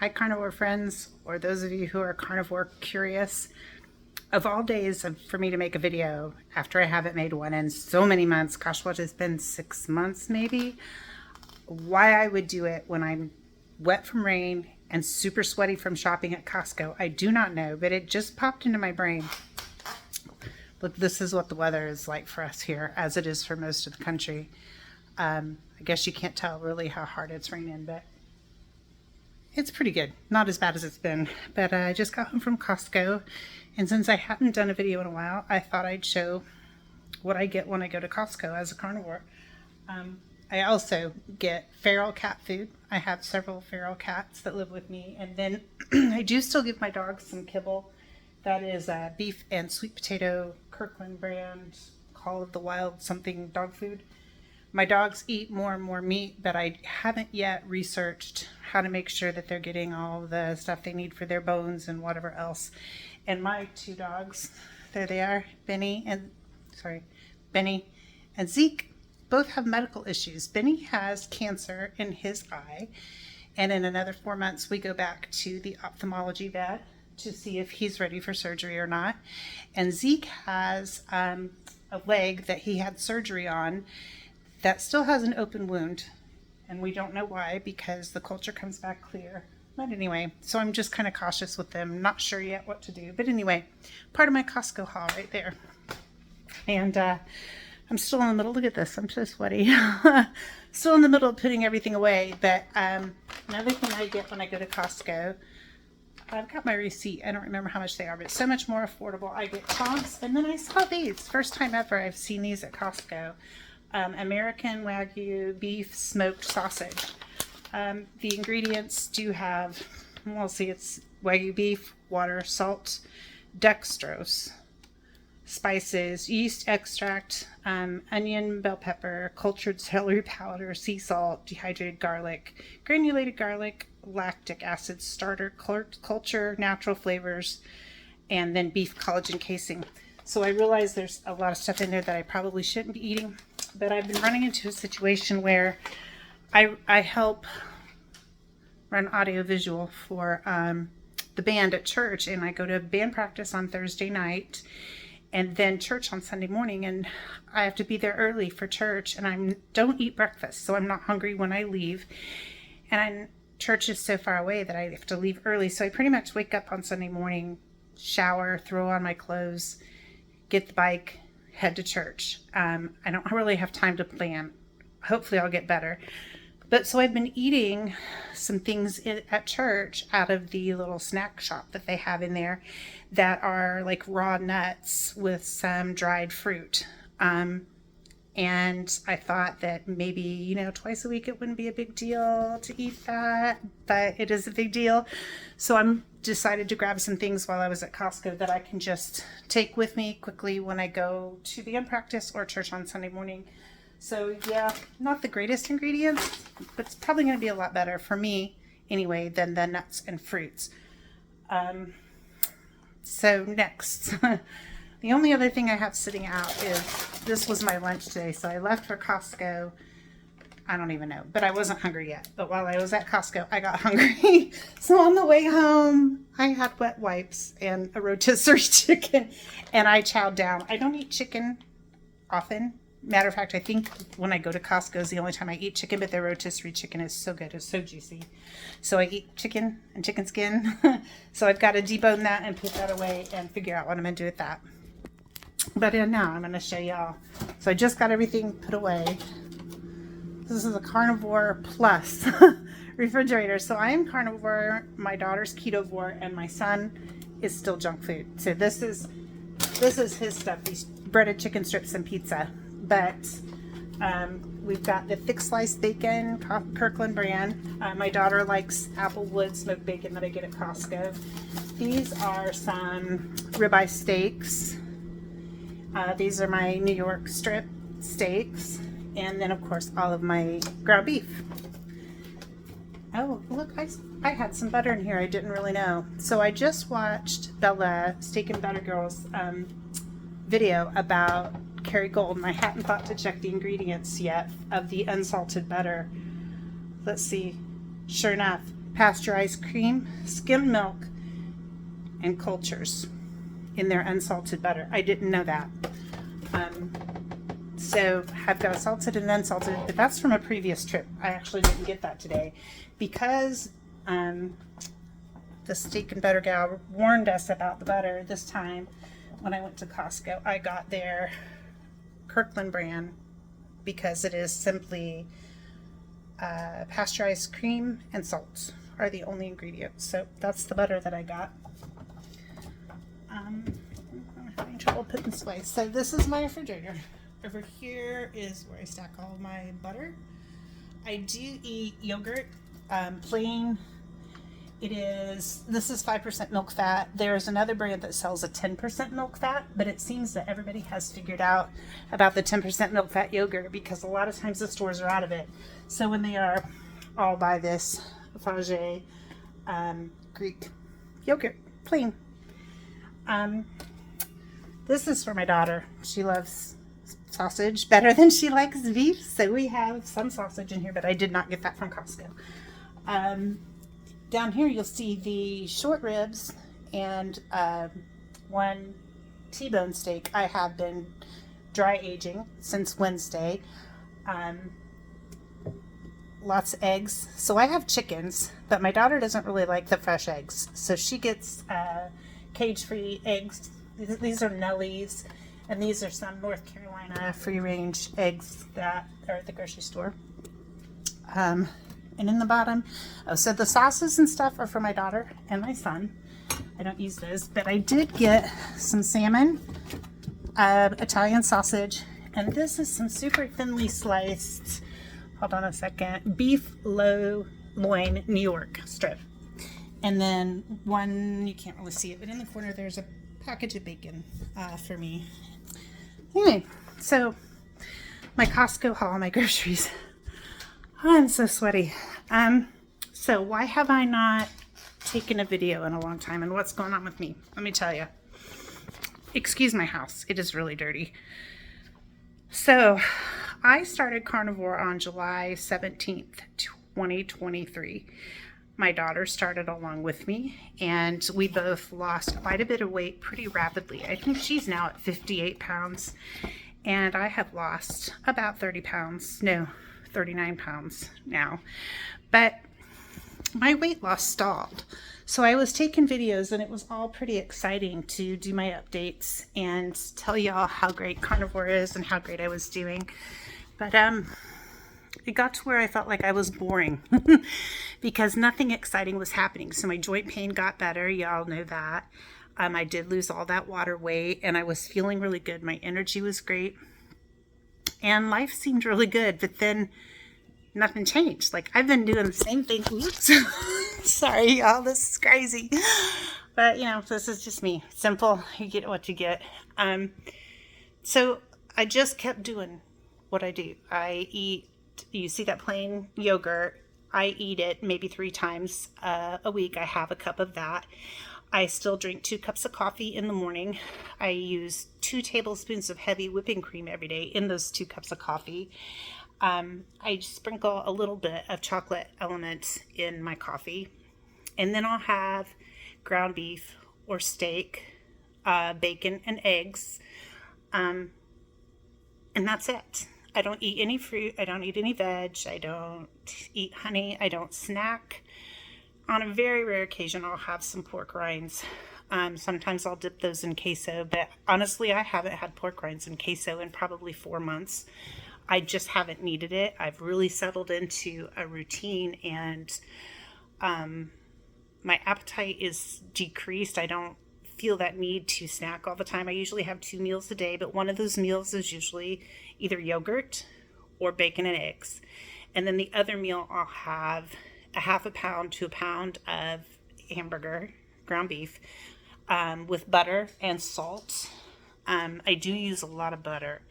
Hi carnivore friends, or those of you who are carnivore curious. Of all days for me to make a video after I haven't made one in so many months, gosh, what has been 6 months maybe, why I would do it when I'm wet from rain and super sweaty from shopping at Costco, I do not know, but it just popped into my brain. Look, this is what the weather is like for us here, as it is for most of the country. I guess you can't tell really how hard it's raining, but it's pretty good. Not as bad as it's been, but I just got home from Costco, and since I hadn't done a video in a while, I thought I'd show what I get when I go to Costco as a carnivore. I also get feral cat food. I have several feral cats that live with me, and then I do still give my dogs some kibble. That is beef and sweet potato Kirkland brand Call of the Wild something dog food. My dogs eat more and more meat, but I haven't yet researched how to make sure that they're getting all the stuff they need for their bones and whatever else. And my two dogs, there they are, Benny and Zeke, both have medical issues. Benny has cancer in his eye, and in another 4 months we go back to the ophthalmology vet to see if he's ready for surgery or not. And Zeke has a leg that he had surgery on that still has an open wound, and we don't know why, because the culture comes back clear. But anyway, so I'm just kind of cautious with them, not sure yet what to do. But anyway, part of my Costco haul right there. And I'm still in the middle, look at this, I'm so sweaty. Still in the middle of putting everything away. But another thing I get when I go to Costco, I've got my receipt, I don't remember how much they are, but so much more affordable. I get chomps, and then I saw these, first time ever I've seen these at Costco. American Wagyu beef smoked sausage. The ingredients do have, we'll see, it's Wagyu beef, water, salt, dextrose, spices, yeast extract, onion, bell pepper, cultured celery powder, sea salt, dehydrated garlic, granulated garlic, lactic acid, starter, culture, natural flavors, and then beef collagen casing. So I realize there's a lot of stuff in there that I probably shouldn't be eating, but I've been running into a situation where I help run audiovisual for the band at church, and I go to band practice on Thursday night and then church on Sunday morning, and I have to be there early for church, and I don't eat breakfast, so I'm not hungry when I leave, and church is so far away that I have to leave early, so I pretty much wake up on Sunday morning, shower, throw on my clothes, get the bike, head to church. I don't really have time to plan. Hopefully I'll get better. But so I've been eating some things at church out of the little snack shop that they have in there that are like raw nuts with some dried fruit. And I thought that maybe, twice a week it wouldn't be a big deal to eat that, but it is a big deal. So I'm decided to grab some things while I was at Costco that I can just take with me quickly when I go to band practice or church on Sunday morning. So yeah, not the greatest ingredients, but it's probably going to be a lot better for me anyway than the nuts and fruits. So next, the only other thing I have sitting out is, this was my lunch today. So I left for Costco, I don't even know, but I wasn't hungry yet. But while I was at Costco, I got hungry. So on the way home, I had wet wipes and a rotisserie chicken, and I chowed down. I don't eat chicken often. Matter of fact, I think when I go to Costco is the only time I eat chicken, but their rotisserie chicken is so good. It's so juicy. So I eat chicken and chicken skin. So I've got to debone that and put that away and figure out what I'm going to do with that. But now I'm going to show y'all. So I just got everything put away. This is a Carnivore Plus refrigerator. So I am carnivore, my daughter's ketovore, and my son is still junk food. So this is his stuff, these breaded chicken strips and pizza. But we've got the thick sliced bacon, Kirkland brand. My daughter likes Applewood smoked bacon that I get at Costco. These are some ribeye steaks. These are my New York strip steaks. And then, of course, all of my ground beef. Oh, look, I had some butter in here. I didn't really know. So I just watched Bella, Steak and Butter Girl's video about Kerrygold, and I hadn't thought to check the ingredients yet of the unsalted butter. Let's see. Sure enough, pasteurized cream, skim milk, and cultures in their unsalted butter. I didn't know that. So I've got salted and unsalted, but that's from a previous trip. I actually didn't get that today because the steak and butter gal warned us about the butter this time when I went to Costco. I got their Kirkland brand because it is simply pasteurized cream and salt are the only ingredients. So that's the butter that I got. I'm having trouble putting this away. So this is my refrigerator. Over here is where I stack all of my butter. I do eat yogurt, plain. This is 5% milk fat. There's another brand that sells a 10% milk fat, but it seems that everybody has figured out about the 10% milk fat yogurt because a lot of times the stores are out of it. So when they are, I'll buy this Fage Greek yogurt, plain. This is for my daughter. She loves sausage better than she likes beef, so we have some sausage in here, but I did not get that from Costco. Down here you'll see the short ribs and one T-bone steak I have been dry aging since Wednesday. Lots of eggs. So I have chickens, but my daughter doesn't really like the fresh eggs, so she gets cage-free eggs. These are Nellie's, and these are some North Carolina free-range eggs that are at the grocery store. And in the bottom, so the sauces and stuff are for my daughter and my son. I don't use those, but I did get some salmon, Italian sausage, and this is some super thinly sliced, hold on a second, beef loin New York strip. And then one, you can't really see it, but in the corner there's a package of bacon for me. Anyway, so my Costco haul, my groceries. Oh, I'm so sweaty. So why have I not taken a video in a long time, and what's going on with me? Let me tell you. Excuse my house. It is really dirty. So I started Carnivore on July 17th, 2023. My daughter started along with me, and we both lost quite a bit of weight pretty rapidly. I think she's now at 58 pounds, and I have lost about 30 pounds. No, 39 pounds now. But my weight loss stalled. So I was taking videos, and it was all pretty exciting to do my updates and tell y'all how great Carnivore is and how great I was doing. But it got to where I felt like I was boring because nothing exciting was happening. So my joint pain got better. Y'all know that. I did lose all that water weight, and I was feeling really good. My energy was great, and life seemed really good. But then nothing changed. Like, I've been doing the same thing. Oops. Sorry, y'all. This is crazy. But, you know, this is just me. Simple. You get what you get. So I just kept doing what I do. I eat, you see that plain yogurt. I eat it maybe 3 times a week. I have a cup of that. I still drink 2 cups of coffee in the morning. I use 2 tablespoons of heavy whipping cream every day in those 2 cups of coffee. I sprinkle a little bit of chocolate elements in my coffee. And then I'll have ground beef or steak, bacon and eggs. And that's it. I don't eat any fruit. I don't eat any veg. I don't eat honey. I don't snack. On a very rare occasion, I'll have some pork rinds. Sometimes I'll dip those in queso, but honestly, I haven't had pork rinds in queso in probably 4 months. I just haven't needed it. I've really settled into a routine, and my appetite is decreased. I don't feel that need to snack all the time. I usually have 2 meals a day, but one of those meals is usually either yogurt or bacon and eggs. And then the other meal, I'll have a half a pound to a pound of hamburger, ground beef, with butter and salt. I do use a lot of butter.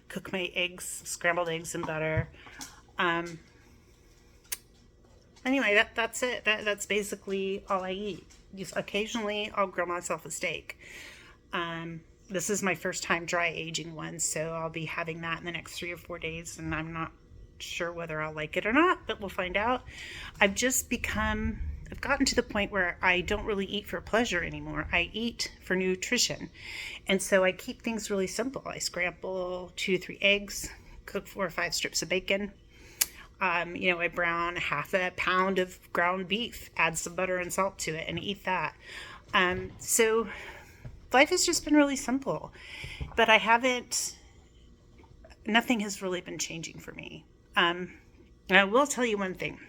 Cook my eggs, scrambled eggs in butter. Anyway, that's it. That's basically all I eat. Just occasionally, I'll grill myself a steak. This is my first time dry aging one, so I'll be having that in the next 3 or 4 days, and I'm not sure whether I'll like it or not, but we'll find out. I've just become I've gotten to the point where I don't really eat for pleasure anymore. I eat for nutrition. And so I keep things really simple. I scramble 2 to 3 eggs, cook 4 or 5 strips of bacon. I brown half a pound of ground beef, add some butter and salt to it, and eat that. So life has just been really simple. But nothing has really been changing for me. And I will tell you one thing.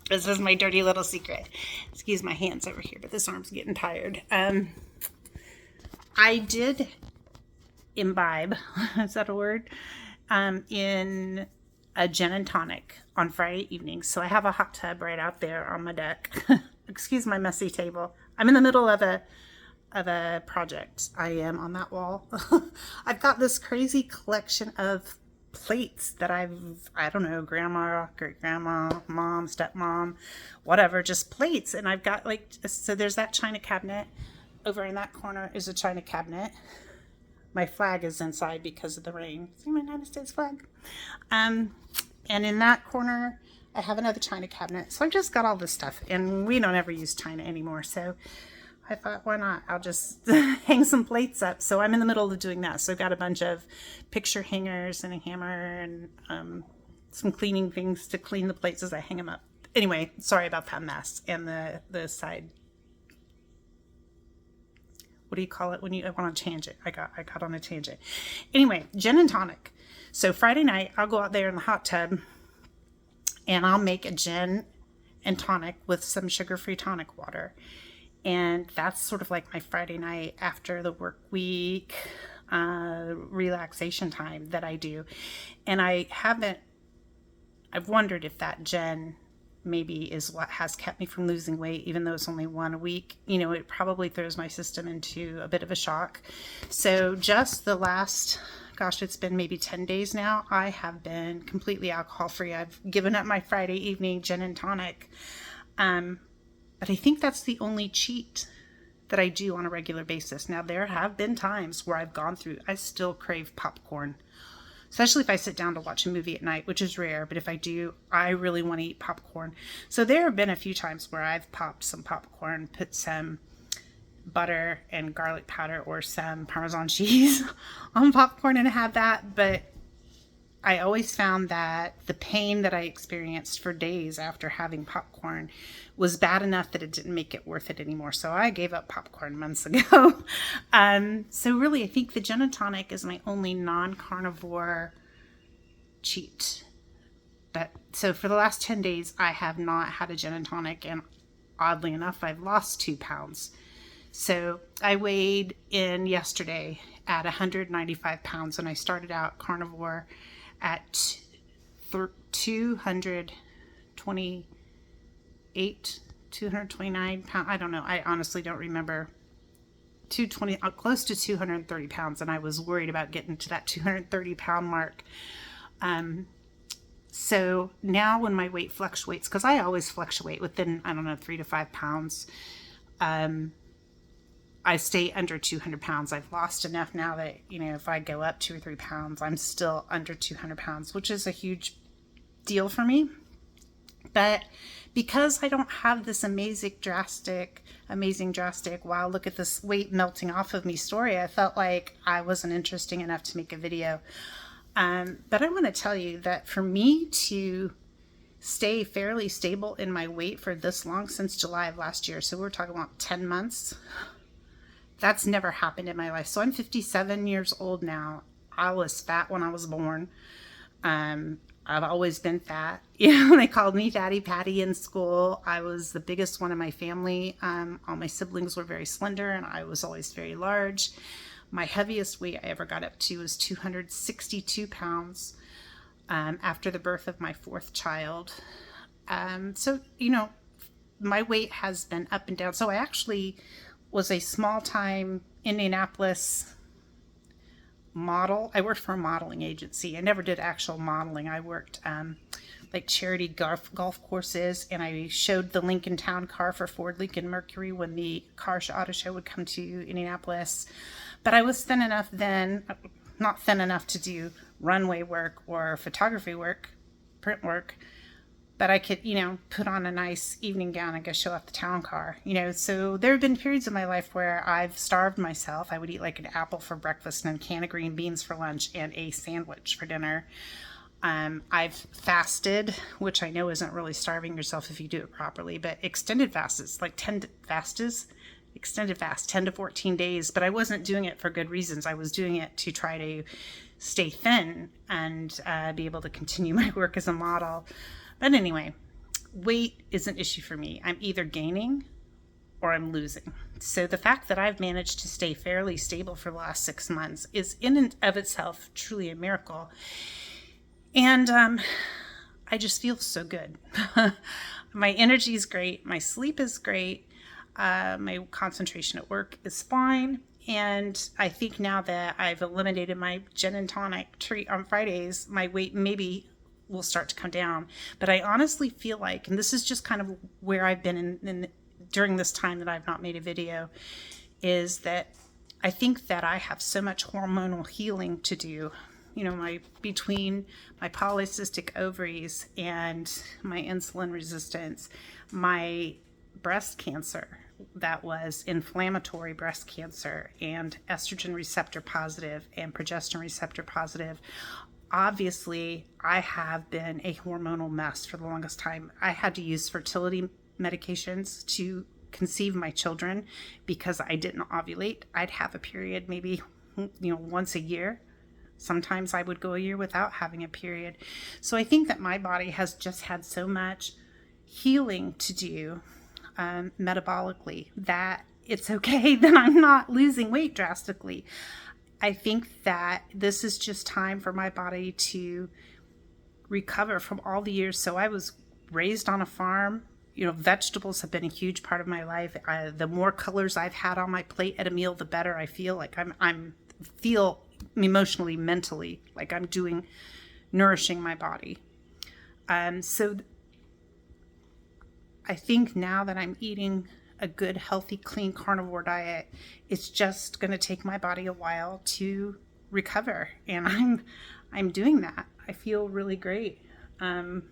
This is my dirty little secret. Excuse my hands over here, but this arm's getting tired. I did imbibe, is that a word? In a gin and tonic on Friday evening. So I have a hot tub right out there on my deck. Excuse my messy table. I'm in the middle of a project. I am on that wall. I've got this crazy collection of plates that I don't know, grandma, great grandma, mom, stepmom, whatever, just plates. And I've got so there's that china cabinet. Over in that corner is a china cabinet. My flag is inside because of the rain. See my United States flag? And in that corner, I have another china cabinet. So I've just got all this stuff, and we don't ever use china anymore. So I thought, why not? I'll just hang some plates up. So I'm in the middle of doing that. So I've got a bunch of picture hangers and a hammer and some cleaning things to clean the plates as I hang them up. Anyway, sorry about that mess. And the side, what do you call it when you want to change it? I got on a tangent. Anyway, gin and tonic. So Friday night, I'll go out there in the hot tub and I'll make a gin and tonic with some sugar-free tonic water. And that's sort of like my Friday night after the work week relaxation time that I do. And I've wondered if that gin maybe is what has kept me from losing weight, even though it's only one a week. It probably throws my system into a bit of a shock. So just the last, it's been maybe 10 days now, I have been completely alcohol free. I've given up my Friday evening gin and tonic. But I think that's the only cheat that I do on a regular basis. Now, there have been times where I still crave popcorn, especially if I sit down to watch a movie at night, which is rare. But if I do, I really want to eat popcorn. So there have been a few times where I've popped some popcorn, put some butter and garlic powder or some Parmesan cheese on popcorn and had that. But I always found that the pain that I experienced for days after having popcorn was bad enough that it didn't make it worth it anymore. So I gave up popcorn months ago. So really, I think the gin and tonic is my only non-carnivore cheat. So for the last 10 days, I have not had a gin and tonic. And oddly enough, I've lost 2 pounds. So I weighed in yesterday at 195 pounds, and I started out carnivore at 229 pounds. I don't know. I honestly don't remember. 220, close to 230 pounds, and I was worried about getting to that 230 pound mark. So now when my weight fluctuates, because I always fluctuate within, 3 to 5 pounds, I stay under 200 pounds. I've lost enough now that, if I go up 2 or 3 pounds, I'm still under 200 pounds, which is a huge deal for me. But because I don't have this amazing drastic, wow, look at this weight melting off of me story, I felt like I wasn't interesting enough to make a video. But I want to tell you that for me to stay fairly stable in my weight for this long, since July of last year, so we're talking about 10 months, that's never happened in my life. So I'm 57 years old now. I was fat when I was born. I've always been fat. They called me Fatty Patty in school. I was the biggest one in my family. All my siblings were very slender, and I was always very large. My heaviest weight I ever got up to was 262 pounds after the birth of my 4th child. So, my weight has been up and down. So I actually was a small-time Indianapolis model. I worked for a modeling agency. I never did actual modeling. I worked charity golf courses, and I showed the Lincoln Town car for Ford Lincoln Mercury when the auto show would come to Indianapolis. But I was thin enough then, not thin enough to do runway work or photography work, print work, but I could, put on a nice evening gown and go show off the town car, So there have been periods in my life where I've starved myself. I would eat like an apple for breakfast and a can of green beans for lunch and a sandwich for dinner. I've fasted, which I know isn't really starving yourself if you do it properly, but extended fasts, like extended fast, 10 to 14 days, but I wasn't doing it for good reasons. I was doing it to try to stay thin and be able to continue my work as a model. But anyway, weight is an issue for me. I'm either gaining or I'm losing. So the fact that I've managed to stay fairly stable for the last 6 months is in and of itself truly a miracle. And I just feel so good. My energy is great. My sleep is great. My concentration at work is fine. And I think now that I've eliminated my gin and tonic treat on Fridays, my weight maybe will start to come down. But I honestly feel like, and this is just kind of where I've been during this time that I've not made a video, is that I think that I have so much hormonal healing to do. Between my polycystic ovaries and my insulin resistance, my breast cancer that was inflammatory breast cancer, and estrogen receptor positive and progesterone receptor positive. Obviously, I have been a hormonal mess for the longest time. I had to use fertility medications to conceive my children because I didn't ovulate. I'd have a period maybe, once a year. Sometimes I would go a year without having a period. So I think that my body has just had so much healing to do metabolically that it's okay that I'm not losing weight drastically. I think that this is just time for my body to recover from all the years. So I was raised on a farm. Vegetables have been a huge part of my life. The more colors I've had on my plate at a meal, the better I feel. Like I'm feel emotionally, mentally, like I'm nourishing my body. So I think now that I'm eating a good, healthy, clean carnivore diet, it's just going to take my body a while to recover. And I'm doing that. I feel really great. So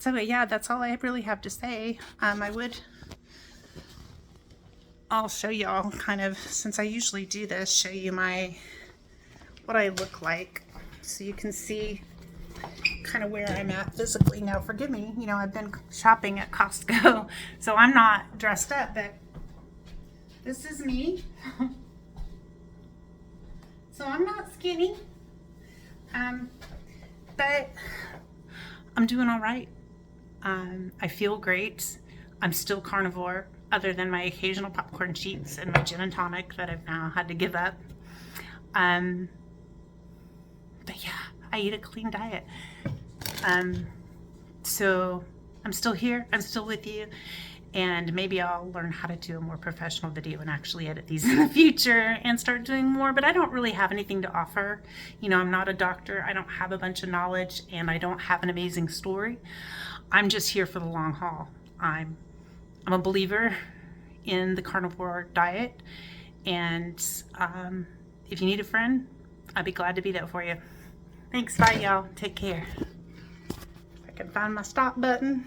yeah, that's all I really have to say. I'll show y'all kind of, since I usually do this, show you what I look like so you can see kind of where I'm at physically. Now, forgive me, I've been shopping at Costco, so I'm not dressed up, but this is me. So I'm not skinny, but I'm doing all right. I feel great. I'm still carnivore, other than my occasional popcorn cheats and my gin and tonic that I've now had to give up. But yeah, I eat a clean diet. So I'm still here. I'm still with you. And maybe I'll learn how to do a more professional video and actually edit these in the future and start doing more. But I don't really have anything to offer. I'm not a doctor. I don't have a bunch of knowledge, and I don't have an amazing story. I'm just here for the long haul. I'm a believer in the carnivore diet, and if you need a friend, I'd be glad to be there for you. Thanks, bye y'all. Take care. If I can find my stop button.